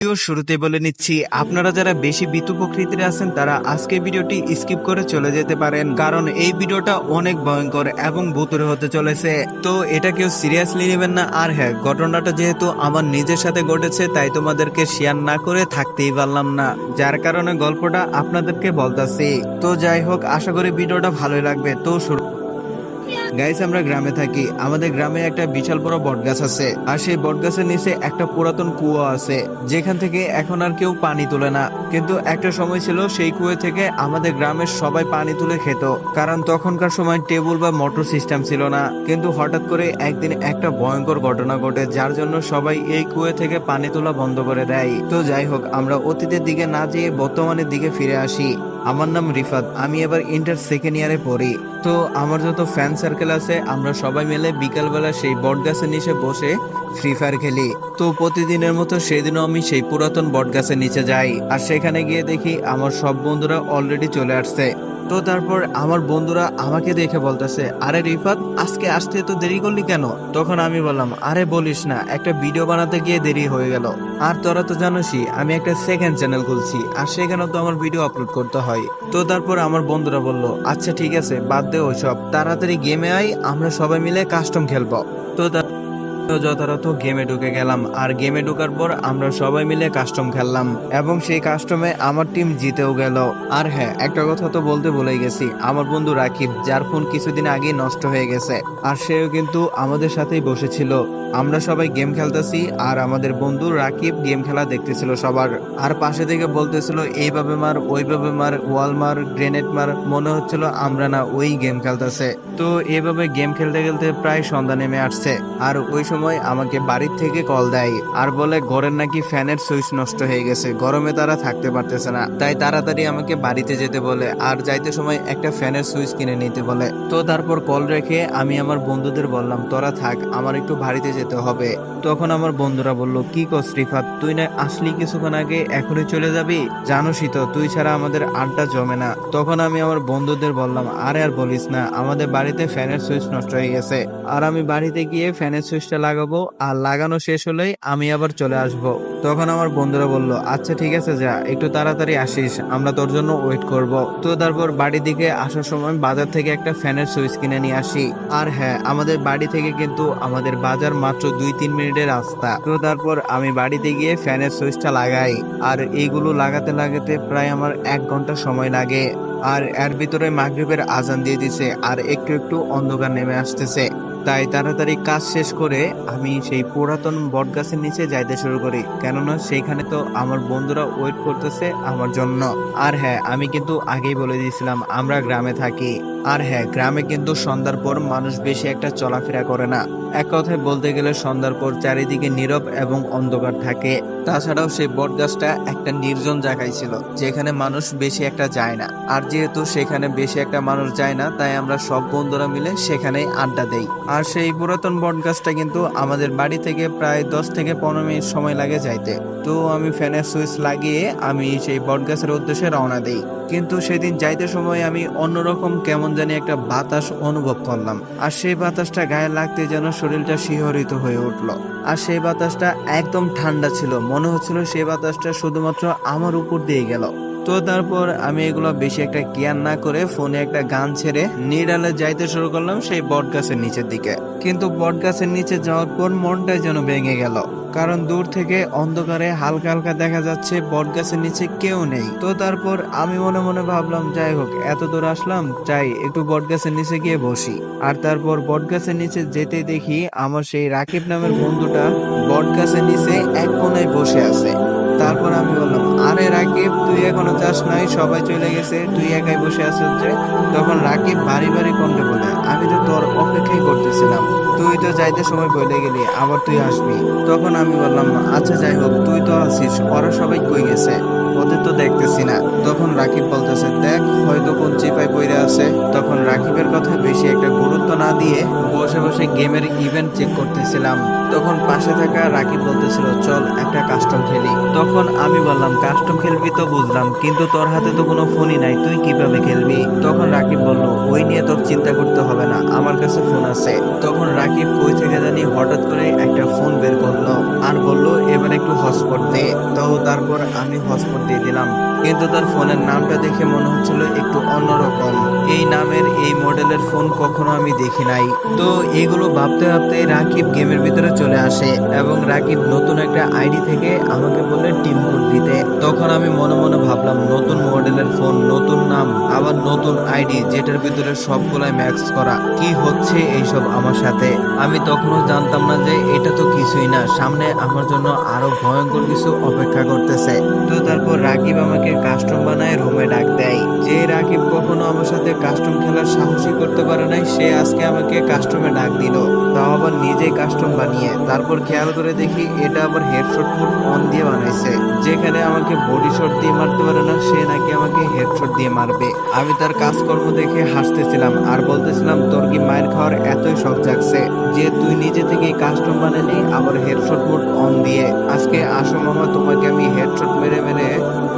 শুরুতে বলে নিচ্ছি, আপনারা যারা বেশি ভীতু প্রকৃতির আছেন তারা আজকে ভিডিওটি স্কিপ করে চলে যেতে পারেন, কারণ এই ভিডিওটা অনেক ভয়ঙ্কর এবং ভুতুড়ে হতে চলেছে। তো এটা কেউ সিরিয়াসলি নেবেন না। আর হ্যাঁ, ঘটনাটা যেহেতু আমার নিজের সাথে ঘটেছে তাই তোমাদেরকে শেয়ার না করে থাকতেই পারলাম না, যার কারণে গল্পটা আপনাদেরকে বলতাছি। তো যাই হোক, আশা করি ভিডিওটা ভালোই লাগবে। তো শুরু। গাইস, আমরা গ্রামে থাকি। আমাদের গ্রামে একটা বিশাল বড় বটগাছ আছে, আর সেই বটগাছের নিচে একটা পুরাতন কুয়ো আছে, যেখান থেকে এখন আর কেউ পানি তোলে না। কিন্তু একটা সময় ছিল সেই কুয়ো থেকে আমাদের গ্রামের সবাই পানি তুলে খেত, কারণ তখনকার সময় টেবুল বা মোটর সিস্টেম ছিল না। কিন্তু হঠাৎ করে একদিন একটা ভয়ঙ্কর ঘটনা ঘটে, যার জন্য সবাই এই কুয়ো থেকে পানি তোলা বন্ধ করে দেয়। তো যাই হোক, আমরা অতীতের দিকে না যেয়ে বর্তমানের দিকে ফিরে আসি। আমার নাম রিফাত, আমি এবার ইন্টার সেকেন্ড ইয়ারে পড়ি। তো আমার যত ফ্যান সার্কেল আছে, আমরা সবাই মিলে বিকালবেলা সেই বটগাছের নিচে বসে ফ্রি ফায়ার খেলি। তো প্রতিদিনের মতো সেদিনও আমি সেই পুরাতন বটগাছের নিচে যাই, আর সেখানে গিয়ে দেখি আমার সব বন্ধুরা অলরেডি চলে আসছে। তো তারপর আমার বন্ধুরা আমাকে দেখে বলতেছে, আরে রিফাত, আজকে আসতে তো দেরি করলি কেন? তখন আমি বললাম, আরে বলিস না, একটা ভিডিও বানাতে গিয়ে দেরি হয়ে গেল। আর তোরা তো জানোসই আমি একটা সেকেন্ড চ্যানেল খুলছি, আর সেখানে তো আমার ভিডিও আপলোড করতে হয়। তো তারপর আমার বন্ধুরা বলল, আচ্ছা ঠিক আছে, বাদ দে ওইসব, তাড়াতাড়ি গেমে আয়, আমরা সবাই মিলে কাস্টম খেলবো। তো যথারথ গেমে ঢুকে গেলাম, আর গেমে ঢোকার পর আমরা সবাই মিলে কাস্টম খেললাম, এবং সেই কাস্টমে আমার টিম জিতেও গেল। আর হ্যাঁ, একটা কথা তো বলতে ভুলে গেছি, আমার বন্ধু রাকিব, যার ফোন কিছুদিন আগে নষ্ট হয়ে গেছে, আর সেও কিন্তু আমাদের সাথেই বসেছিল। আমরা সবাই গেম খেলতেছি, আর আমাদের বন্ধু রাকিব গেম খেলা দেখতেছিল সবার, আর পাশে থেকে বলতেছিল এইভাবে মার, ওইভাবে মার, ওয়াল মার, গ্রেনেড মার। মনে হচ্ছিল আমরা না ওই গেম খেলতেছে। তো এইভাবে গেম খেলতে খেলতে প্রায় সন্ধ্যা নেমে আসছে, আর ওই সময় আমাকে বাড়ির থেকে কল দেয়, আর বলে ঘরের নাকি ফ্যানের সুইচ নষ্ট হয়ে গেছে, গরমে তারা থাকতে পারতেছে না, তাই তাড়াতাড়ি আমাকে বাড়িতে যেতে বলে, আর যাইতে সময় একটা ফ্যানের সুইচ কিনে নিতে বলে। তো তারপর কল রেখে আমি আমার বন্ধুদের বললাম, তোরা থাক, আমার একটু বাড়িতে যেতে হবে। তখন আমার বন্ধুরা বলল, কি কস রিফাত, তুই না আসলি কিছুক্ষণ আগে, এখনই চলে যাবি? জানোসই তো তুই ছাড়া আমাদের আড্ডা জমে না। তখন আমি আমার বন্ধুদের বললাম, আরে আর বলিস না, আমাদের বাড়িতে ফ্যানের সুইচ নষ্ট হয়ে গেছে, আর আমি বাড়িতে গিয়ে ফ্যানের সুইচটা লাগাবো, আর লাগানো শেষ হলেই আমি আবার চলে আসব। তখন আমার বন্ধুরা বলল, আচ্ছা ঠিক আছে, যা, একটু তাড়াতাড়ি আসিস, আমরা তোর জন্য ওয়েট করব। তো তারপর বাড়ির দিকে আসার সময় বাজার থেকে একটা ফ্যানের সুইচ কিনে নিয়ে আসি। আর হ্যাঁ, আমাদের বাড়ি থেকে কিন্তু আমাদের বাজার মাত্র 2-3 মিনিটের রাস্তা। তো তারপর আমি বাড়িতে গিয়ে ফ্যানের সুইচটা লাগাই, আর এইগুলো লাগাতে লাগাতে প্রায় আমার 1 ঘন্টা সময় লাগে। আর এর ভিতরে মাগরিবের আজান দিয়ে দিছে, আর একটু একটু অন্ধকার নেমে আসতেছে। তাই তাড়াতাড়ি কাজ শেষ করে আমি সেই পুরাতন বটগাছের নিচে যাইতে শুরু করি, কেননা সেইখানে তো আমার বন্ধুরা ওয়েট করতেছে আমার জন্য। আর হ্যাঁ, আমি কিন্তু আগেই বলে দিয়েছিলাম আমরা গ্রামে থাকি। আর হ্যাঁ, গ্রামে কিন্তু সন্ধ্যার পর মানুষ বেশি একটা চলাফেরা করে না। এক কথায় বলতে গেলে সন্ধ্যার পর চারিদিকে নীরব এবং অন্ধকার থাকে। তাছাড়াও সেই বটগাছটা একটা নির্জন জায়গায় ছিল, যেখানে মানুষ বেশি একটা যায় না। আর যেহেতু সেখানে বেশি একটা মানুষ যায় না, তাই আমরা সব বন্ধুরা মিলে সেখানেই আড্ডা দেই। আর সেই পুরাতন বটগাছটা কিন্তু আমাদের বাড়ি থেকে প্রায় 10 থেকে 15 মিনিট সময় লাগে যাইতে। তো আমি ফ্যানের সুইচ লাগিয়ে আমি সেই বটগাছের উদ্দেশ্যে রওনা দেই। কিন্তু সেদিন যাইতে সময় আমি অন্যরকম কেমন জানি একটা বাতাস অনুভব করলাম, আর সেই বাতাসটা গায়ে লাগতে যেন শরীরটা শিহরিত হয়ে উঠলো। আর সেই বাতাসটা একদম ঠান্ডা ছিল, মনে হচ্ছিল সেই বাতাসটা শুধুমাত্র আমার উপর দিয়ে গেল। তো তারপর আমি এগুলো বেশি একটা কেয়ার না করে ফোনে একটা গান ছেড়ে নিরালে যাইতে শুরু করলাম সেই বটগাছের নিচের দিকে। কিন্তু বটগাছের নিচে যাওয়ার পর মনটাই যেন ভেঙে গেল, কারণ দূর থেকে অন্ধকারে হালকা হালকা দেখা যাচ্ছে বটগাছের নিচে কেউ নেই। তো তারপর আমি মনে মনে ভাবলাম, যাই হোক, এত দূর আসলাম, চাই একটু বটগাছের নিচে গিয়ে বসি। আর তারপর বটগাছের নিচে যেতে দেখি আমার সেই রাকিব নামের বন্ধুটা বটগাছের নিচে এক কোনায় বসে আছে। তারপর আমি বললাম, আরে রাকিব, তুই এখনো যাস নাই? সবাই চলে গেছে, তুই একাই বসে আছিস যে? তখন রাকিব ভারী ভারী কণ্ঠে বলে, আমি তো তোর অপেক্ষাই করতেছিলাম, তুই তো যাইতে সময় বলে গেলি, আবার তুই আসবি। তখন আমি বললাম, আচ্ছা যাই হোক, তুই তো আছিস, ওরা সবাই কই গেছে? ওদের তো দেখতেছি না। তখন রাকিব বলতেছে, দেখ, হয়তো কোন চিপায় পইরা আছে। তখন রাকিবের কথা বেশি একটা গুরুত্ব না দিয়ে বসে বসে গেমের ইভেন্ট চেক করতেছিলাম। তখন পাশে থাকা রাকিব বলতেছিল, চল একটা কাস্টম খেলি। তখন আমি বললাম, কাস্টম কাস্টম খেলবি তো বুঝলাম, কিন্তু তোর হাতে তো কোনো ফোনই নাই, তুই কিভাবে খেলবি? তখন রাকিব বলল, ওই নিয়ে তোর চিন্তা করতে হবে না, আমার কাছে ফোন আছে। তখন রাকিব কই থেকে জানি হঠাৎ করে একটা ফোন বের করলো আর বলল, এবার একটু হটস্পট দে। তো তারপর আমি হটস্পট দিয়ে দিলাম, কিন্তু তার ফোনের নামটা দেখে মনে হচ্ছিল একটু অন্যরকম। এই নামের এই মডেলের ফোন কখনো আমি দেখি নাই। তো এগুলো ভাবতে ভাবতে রাকিব গেমের ভিতরে চলে আসে এবং রাকিব নতুন একটা আইডি থেকে আমাকে বললে টিম কোড দিতে। তখন আমি মনে মনে ভাবলাম, নতুন মডেলের ফোন, নতুন নাম, আবার নতুন আইডি, যেটার ভিতরে সবগুলাই ম্যাক্স করা, কি হচ্ছে এইসব আমার সাথে? আমি তখনও জানতাম না যে এটা তো কিছুই না, সামনে আমার জন্য আরো ভয়ঙ্কর কিছু অপেক্ষা করতেছে। তো তারপর রাকিব আমাকে কাস্টম বানায় রুমে ডাক দেয়। যে রাকিব কখনো আমার সাথে কাস্টম খেলার সাহসই করতে পারে নাই, সে আজকে আমাকে কাস্টমে ডাক দিল, তাও আবার নিজেই কাস্টম বানিয়ে। তারপর খেয়াল করে দেখি এটা আবার হেডশট মোড অন দিয়ে বানাইছে, যেখানে আমাকে বডি শট দিয়ে মারতে পারে না, সে নাকি আমাকে হেডশট দিয়ে মারবে। আমি তার কাজকর্ম দেখে হাসতেছিলাম আর বলতেছিলাম, তোর কি মায়ের খাওয়ার এতই শখ জাগছে যে তুই নিজে থেকে কাস্টম বানালি, আবার হেডশট মোড অন দিয়ে? আজকে আসো মামা, তোমাকে আমি হেডশট মেরে মেরে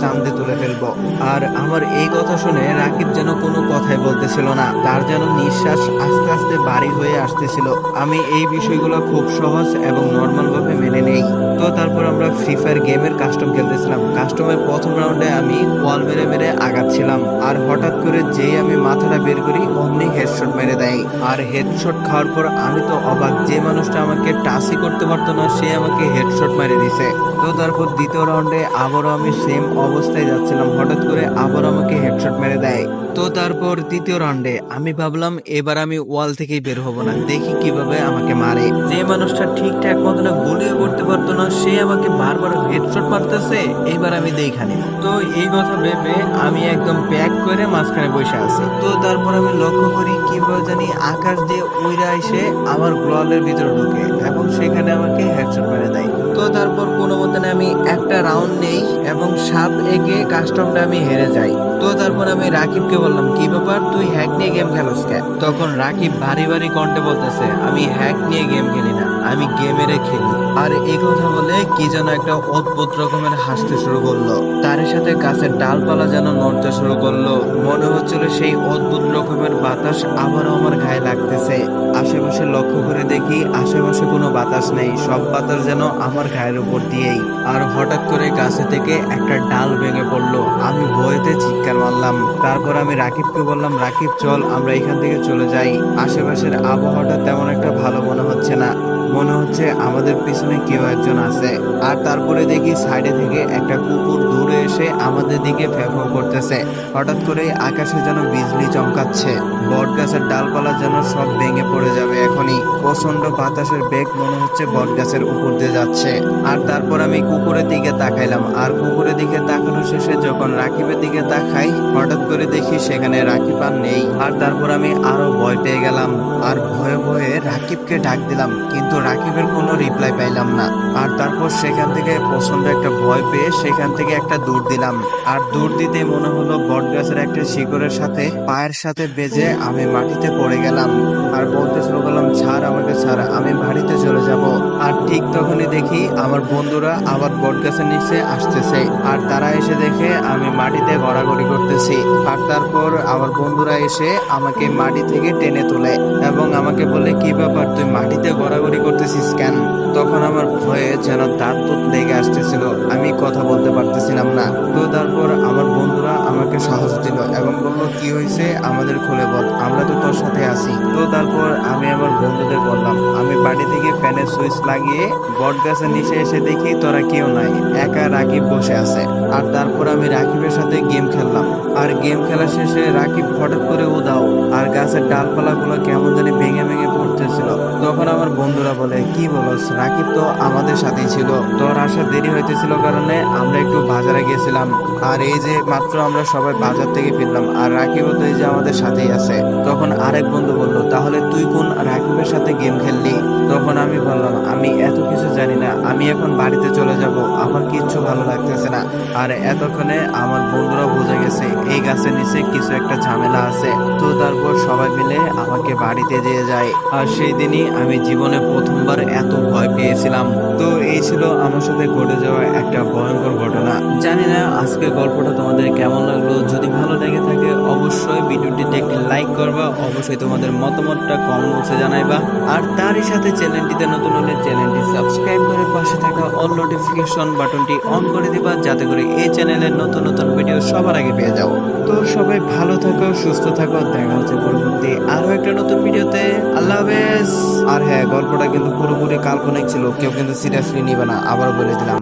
চাঁদে তুলে ফেলবো। আর আমার এই কথা শুনে রাকিব যেন কোনো কথাই বলতেছিল না, তার যেন নিঃশ্বাস আস্তে আস্তে বাড়ি হয়ে আসতেছিল। আমি এই বিষয়গুলো খুব সহজ এবং নর্মাল ভাবে মেনে নেই। তো তারপর আমরা ফ্রি ফায়ার গেমের কাস্টম খেলতেছিলাম। কাস্টমের প্রথম রাউন্ডে আমি ওয়াল মেরে মেরে আগাচ্ছিলাম, আর হঠাৎ করে যেই আমি মাথাটা বের করি অমনি হেডশট মেরে দেয়। আর হেডশট খাওয়ার পর আমি তো অবাক, যে মানুষটা আমাকে টাচই করতে পারতো না সে আমাকে হেডশট মেরে দিছে। তো তারপর দ্বিতীয় রাউন্ডে আবারও আমি সেম অবস্থায় যাচ্ছিলাম, হঠাৎ করে আবার আমাকে হেডশট মেরে দেয়। তো তারপর তৃতীয় রাউন্ডে আমি ভাবলাম এবার আমি ওয়াল থেকেই বের হব না, দেখি কিভাবে আমাকে মারে। যে মানুষটা ঠিকঠাক মতন গুলিও করতে পারতো না সে আমাকে বারবার হেডশট মারতেছে, এবার আমি দেখানি। তো এই কথা ভেবে আমি একদম প্যাক করে মাঝখানে বসে আছি। তো তারপর আমি লক্ষ্য করি কিভাবে জানি আকাশ দিয়ে উইরা এসে আমার গ্লোয়ালের ভিতরে ঢুকে এবং সেখানে আমাকে হেডশট মেরে দেয়। তো তারপর কোনো মতন আমি একটা রাউন্ড নেই এবং সাপ এগে কাস্টমটা আমি হেরে যাই। তো তারপর আমি রাকিবকে বললাম, কি ব্যাপার, তুই হ্যাক নিয়ে গেম খেলোস কে? তখন রাকিব ভারী ভারী কণ্ঠে বলতেছে, আমি হ্যাক নিয়ে গেম খেলি না, আমি গেমেরে খেলি। আর এই কথা বলে কি যেন একটা অদ্ভুত রকমের হাসতে শুরু করলো, তার সাথে গাছের ডালপালা যেন নড়তে শুরু করলো। মনে হচ্ছিল সেই অদ্ভুত রকমের বাতাস আবারও আমার গায়ে লাগতেছে। আশেপাশে লক্ষ্য করে দেখি আশেপাশে কোনো বাতাস নেই, সব বাতাস যেন আমার গায়ের উপর দিয়েই। আর হঠাৎ করে গাছে থেকে একটা ডাল ভেঙে পড়লো, আমি ভয়েতে চিৎকার মারলাম। তারপর আমি রাকিবকে বললাম, রাকিব চল আমরা এখান থেকে চলে যাই, আশেপাশের আবহাওয়াটা তেমন একটা ভালো মনে হচ্ছে না, মনে হচ্ছে আমাদের পিছনে কেউ একজন আছে। আর তারপরে দেখি সাইডে থেকে একটা কুকুর দূরে এসে আমাদের দিকে ফেফাও করতেছে। হঠাৎ করে আকাশে যেন বিজলি চমকাচ্ছে, বট গাছের ডালপালা যেন সব ভেঙে পড়ে যাবে এখনই। প্রচন্ড বাতাসের বেগ, মনে হচ্ছে বট গাছের উপর দিয়ে যাচ্ছে। আর তারপর আমি কুকুরের দিকে তাকাইলাম, আর কুকুরের দিকে তাকানো শেষে যখন রাকিবের দিকে তাকাই হঠাৎ করে দেখি সেখানে রাকিব আর নেই। আর তারপর আমি আরো ভয় পেয়ে গেলাম আর ভয়ে ভয়ে রাকিবকে ডাক দিলাম, কিন্তু রাকিবের কোনো রিপ্লাই পাইলাম না। আর তারপর সেখান থেকে প্রচন্ড একটা ভয় পেয়ে সেখান থেকে একটা দৌড় দিলাম, আর দৌড় দিতে মনে হলো বট গাছের একটা শিকড়ের সাথে পায়ের সাথে বেজে আমি মাটিতে পড়ে গেলাম। আর বলতে শুরু করলাম, ছাড় আমাকে ছাড়, আমি বাড়িতে চলে যাব। আর ঠিক তখনই দেখি আমার বন্ধুরা আবার বট গাছের নিচে আসতেছে, আর তারা এসে দেখে আমি মাটিতে গড়াগড়ি করতেছি। আর তারপর আমার বন্ধুরা এসে আমাকে মাটি থেকে টেনে তোলে এবং আমাকে বলে, কি ব্যাপার, তুই মাটিতে গড়াগড়ি করতেছিস কেন? তখন আমার ভয়ে যেন দাঁত দুধ লেগে আসতেছিল, আমি কথা বলতে পারতেছিলাম না। তো তারপর আমার বন্ধুরা আমাকে সাহস দিল এবং বললো, কি হয়েছে আমাদের খুলে বল, আমরা তো তোর সাথে আছি। তো তারপর আমি আমার বন্ধুদের বললাম, আমি বাড়ি থেকে ফ্যানের সুইচ লাগিয়ে বট গাছের নিচে এসে দেখি তোরা কেউ নাই, একা রাকিব বসে আছে। আর তারপর আমি রাকিবের সাথে গেম খেললাম, আর গেম খেলা শেষে রাকিব হঠাৎ করে উদাও, আর গাছের ডালপালা গুলো কেমন জানি ভেঙে ভেঙে পড়তেছিল। তখন আমার বন্ধুরা বলে, কি বলস, রাকিব তো আমাদের সাথেই ছিল, তোর আসা দেরি হইতেছিল কারণে আমরা একটু বাজারে গেছিলাম, আর এই যে মাত্র আমরা সবাই বাজার থেকে ফিরলাম, আর রাকিবও তো এই যে আমাদের সাথেই আছে। তখন আরেক বন্ধু বলল, তাহলে তুই কোন রাকিবের সাথে গেম খেললি? তখন আমি বললাম, আমি এত কিছু জানি না, আমি এখন বাড়িতে চলে যাব, আমার কিচ্ছু ভালো লাগতেছে না। আর এতক্ষণে আমার বন্ধুরা বুঝে গেছে এই গাছের নিচে কিছু একটা ঝামেলা আছে। তো তারপর সবাই মিলে আমাকে বাড়িতে দিয়ে যায়, আর সে সেই দিনই আমি জীবনে প্রথমবার এত ভয় পেয়েছিলাম। তো এই ছিল আমার সাথে ঘটে যাওয়া একটা ভয়ঙ্কর ঘটনা। জানি না আজকে গল্পটা তোমাদের কেমন লাগলো। যদি ভালো লেগে থাকে অবশ্যই ভিডিওটিতে একটি লাইক করবা, অবশ্যই তোমাদের মতামতটা কমেন্ট বক্সে জানাইবা। আর তারই সাথে চ্যানেলটিতে নতুন হলে চ্যানেলটি সাবস্ক্রাইব করে পাশে থাকা অল নোটিফিকেশন বাটনটি অন করে দিবা, যাতে করে এই চ্যানেলের নতুন নতুন ভিডিও সবার আগে পেয়ে যাও। তো সবাই ভালো থাকো, সুস্থ থাকো, দেখা হচ্ছে পরবর্তী আরো একটা নতুন ভিডিওতে। আল্লাহ হাফেজ। আর হ্যাঁ, গল্পটা কিন্তু পুরোপুরি কাল্পনিক ছিল, কেউ কিন্তু সিরিয়াসলি নিবে না, আবার বলে দিলাম।